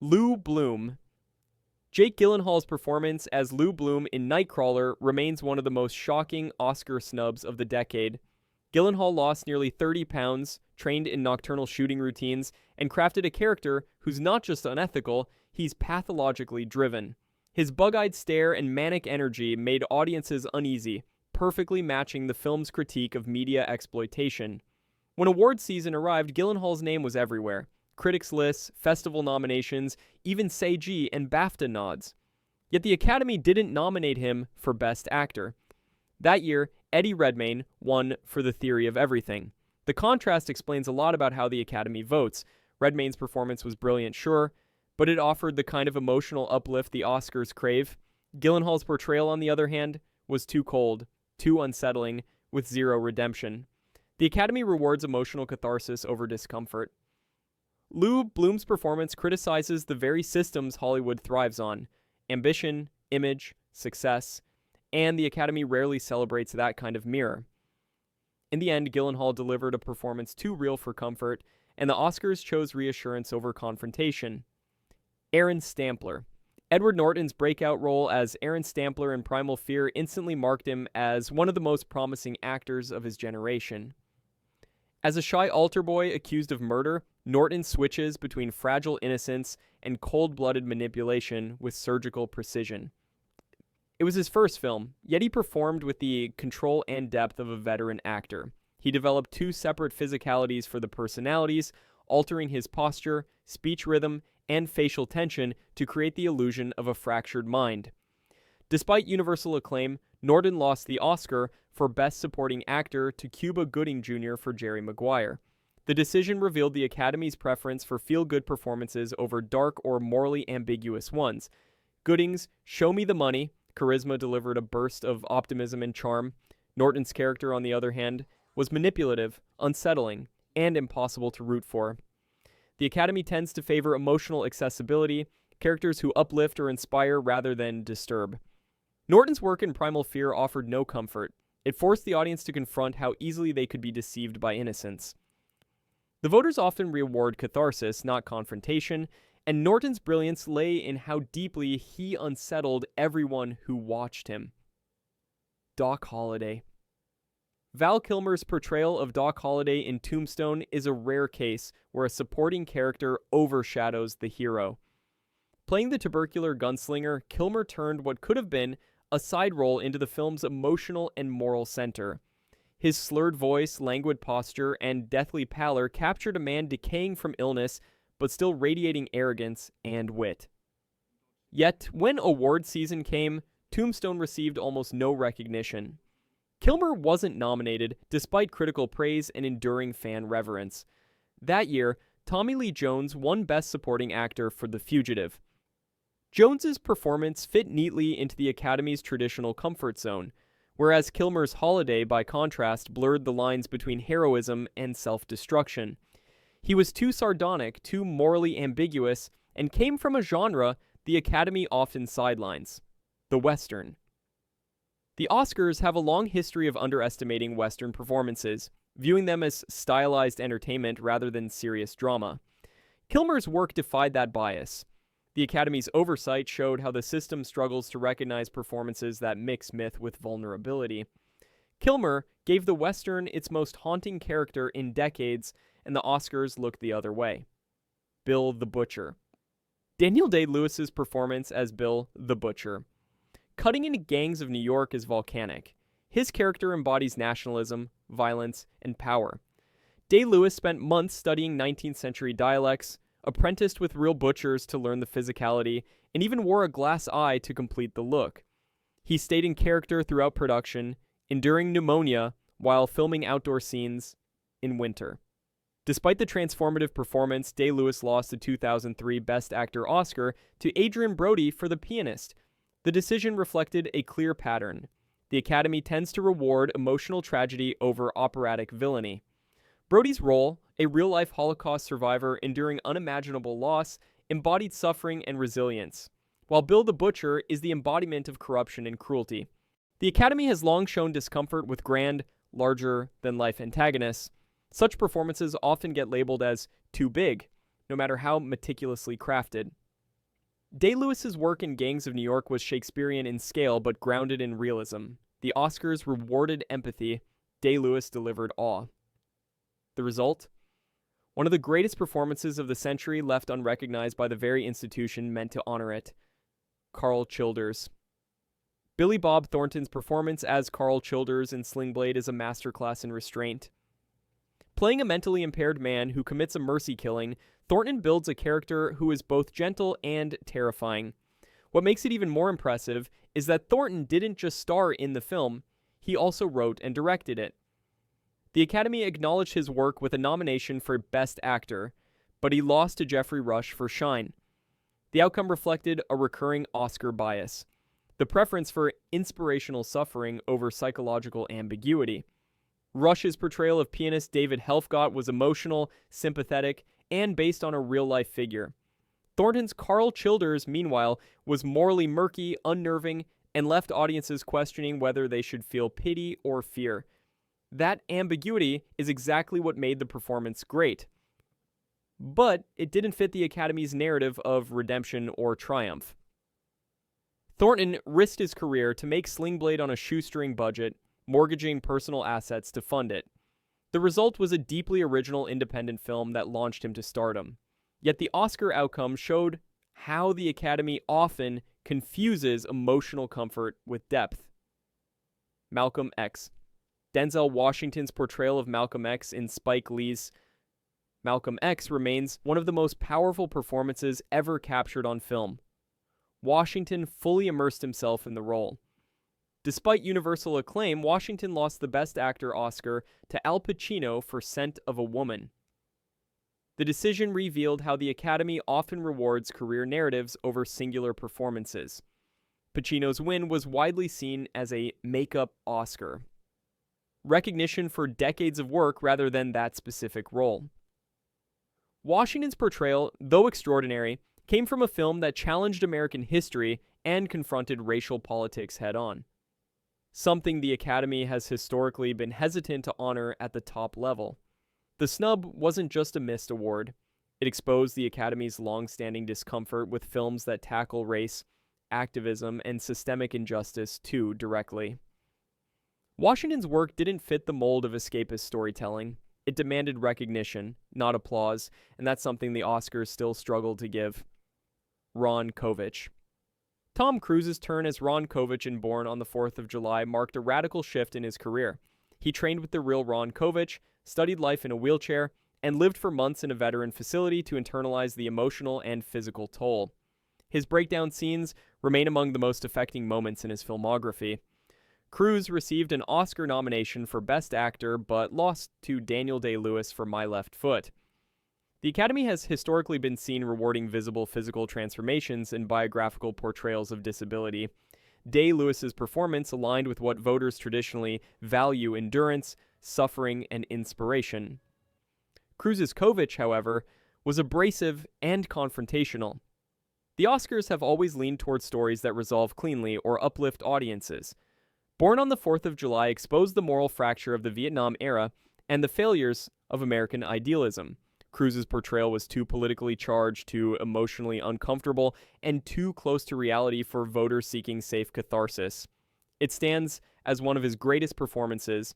Lou Bloom. Jake Gyllenhaal's performance as Lou Bloom in Nightcrawler remains one of the most shocking Oscar snubs of the decade. Gyllenhaal lost nearly 30 pounds, trained in nocturnal shooting routines, and crafted a character who's not just unethical, he's pathologically driven. His bug-eyed stare and manic energy made audiences uneasy, perfectly matching the film's critique of media exploitation. When award season arrived, Gyllenhaal's name was everywhere. Critics' lists, festival nominations, even Seiji and BAFTA nods. Yet the Academy didn't nominate him for Best Actor. That year, Eddie Redmayne won for The Theory of Everything. The contrast explains a lot about how the Academy votes. Redmayne's performance was brilliant, sure, but it offered the kind of emotional uplift the Oscars crave. Gyllenhaal's portrayal, on the other hand, was too cold, too unsettling, with zero redemption. The Academy rewards emotional catharsis over discomfort. Lou Bloom's performance criticizes the very systems Hollywood thrives on: ambition, image, success, and the Academy rarely celebrates that kind of mirror. In the end, Gyllenhaal delivered a performance too real for comfort, and the Oscars chose reassurance over confrontation. Aaron Stampler. Edward Norton's breakout role as Aaron Stampler in Primal Fear instantly marked him as one of the most promising actors of his generation. As a shy altar boy accused of murder, Norton switches between fragile innocence and cold-blooded manipulation with surgical precision. It was his first film, yet he performed with the control and depth of a veteran actor. He developed two separate physicalities for the personalities, altering his posture, speech rhythm, and facial tension to create the illusion of a fractured mind. Despite universal acclaim, Norton lost the Oscar for Best Supporting Actor to Cuba Gooding Jr. for Jerry Maguire. The decision revealed the Academy's preference for feel-good performances over dark or morally ambiguous ones. Gooding's "Show Me the Money" charisma delivered a burst of optimism and charm. Norton's character, on the other hand, was manipulative, unsettling, and impossible to root for. The Academy tends to favor emotional accessibility, characters who uplift or inspire rather than disturb. Norton's work in Primal Fear offered no comfort. It forced the audience to confront how easily they could be deceived by innocence. The voters often reward catharsis, not confrontation, and Norton's brilliance lay in how deeply he unsettled everyone who watched him. Doc Holliday. Val Kilmer's portrayal of Doc Holliday in Tombstone is a rare case where a supporting character overshadows the hero. Playing the tubercular gunslinger, Kilmer turned what could have been a side role into the film's emotional and moral center. His slurred voice, languid posture, and deathly pallor captured a man decaying from illness, but still radiating arrogance and wit. Yet, when award season came, Tombstone received almost no recognition. Kilmer wasn't nominated, despite critical praise and enduring fan reverence. That year, Tommy Lee Jones won Best Supporting Actor for The Fugitive. Jones's performance fit neatly into the Academy's traditional comfort zone, whereas Kilmer's Holiday, by contrast, blurred the lines between heroism and self-destruction. He was too sardonic, too morally ambiguous, and came from a genre the Academy often sidelines: the Western. The Oscars have a long history of underestimating Western performances, viewing them as stylized entertainment rather than serious drama. Kilmer's work defied that bias. The Academy's oversight showed how the system struggles to recognize performances that mix myth with vulnerability. Kilmer gave the Western its most haunting character in decades, and the Oscars looked the other way. Bill the Butcher. Daniel Day-Lewis's performance as Bill the Butcher. Cutting into gangs of New York is volcanic. His character embodies nationalism, violence, and power. Day-Lewis spent months studying 19th century dialects, apprenticed with real butchers to learn the physicality, and even wore a glass eye to complete the look. He stayed in character throughout production, enduring pneumonia while filming outdoor scenes in winter. Despite the transformative performance, Day-Lewis lost the 2003 Best Actor Oscar to Adrien Brody for The Pianist. The decision reflected a clear pattern. The Academy tends to reward emotional tragedy over operatic villainy. Brody's role, a real-life Holocaust survivor enduring unimaginable loss, embodied suffering and resilience, while Bill the Butcher is the embodiment of corruption and cruelty. The Academy has long shown discomfort with grand, larger-than-life antagonists. Such performances often get labeled as too big, no matter how meticulously crafted. Day-Lewis's work in Gangs of New York was Shakespearean in scale but grounded in realism. The Oscars rewarded empathy. Day-Lewis delivered awe. The result? One of the greatest performances of the century left unrecognized by the very institution meant to honor it. Carl Childers. Billy Bob Thornton's performance as Carl Childers in Sling Blade is a masterclass in restraint. Playing a mentally impaired man who commits a mercy killing, Thornton builds a character who is both gentle and terrifying. What makes it even more impressive is that Thornton didn't just star in the film, he also wrote and directed it. The Academy acknowledged his work with a nomination for Best Actor, but he lost to Geoffrey Rush for Shine. The outcome reflected a recurring Oscar bias, the preference for inspirational suffering over psychological ambiguity. Rush's portrayal of pianist David Helfgott was emotional, sympathetic, and based on a real-life figure. Thornton's Carl Childers, meanwhile, was morally murky, unnerving, and left audiences questioning whether they should feel pity or fear. That ambiguity is exactly what made the performance great. But it didn't fit the Academy's narrative of redemption or triumph. Thornton risked his career to make Sling Blade on a shoestring budget, mortgaging personal assets to fund it. The result was a deeply original independent film that launched him to stardom. Yet the Oscar outcome showed how the Academy often confuses emotional comfort with depth. Malcolm X. Denzel Washington's portrayal of Malcolm X in Spike Lee's Malcolm X remains one of the most powerful performances ever captured on film. Washington fully immersed himself in the role. Despite universal acclaim, Washington lost the Best Actor Oscar to Al Pacino for Scent of a Woman. The decision revealed how the Academy often rewards career narratives over singular performances. Pacino's win was widely seen as a make-up Oscar, recognition for decades of work rather than that specific role. Washington's portrayal, though extraordinary, came from a film that challenged American history and confronted racial politics head-on, something the Academy has historically been hesitant to honor at the top level. The snub wasn't just a missed award. It exposed the Academy's long-standing discomfort with films that tackle race, activism, and systemic injustice too directly. Washington's work didn't fit the mold of escapist storytelling. It demanded recognition, not applause, and that's something the Oscars still struggle to give. Ron Kovich. Tom Cruise's turn as Ron Kovich in Born on the 4th of July marked a radical shift in his career. He trained with the real Ron Kovich, studied life in a wheelchair, and lived for months in a veteran facility to internalize the emotional and physical toll. His breakdown scenes remain among the most affecting moments in his filmography. Cruise received an Oscar nomination for Best Actor, but lost to Daniel Day-Lewis for My Left Foot. The Academy has historically been seen rewarding visible physical transformations in biographical portrayals of disability. Day-Lewis's performance aligned with what voters traditionally value: endurance, suffering, and inspiration. Cruise's Kovich, however, was abrasive and confrontational. The Oscars have always leaned towards stories that resolve cleanly or uplift audiences. Born on the 4th of July exposed the moral fracture of the Vietnam era and the failures of American idealism. Cruise's portrayal was too politically charged, too emotionally uncomfortable, and too close to reality for voters seeking safe catharsis. It stands as one of his greatest performances,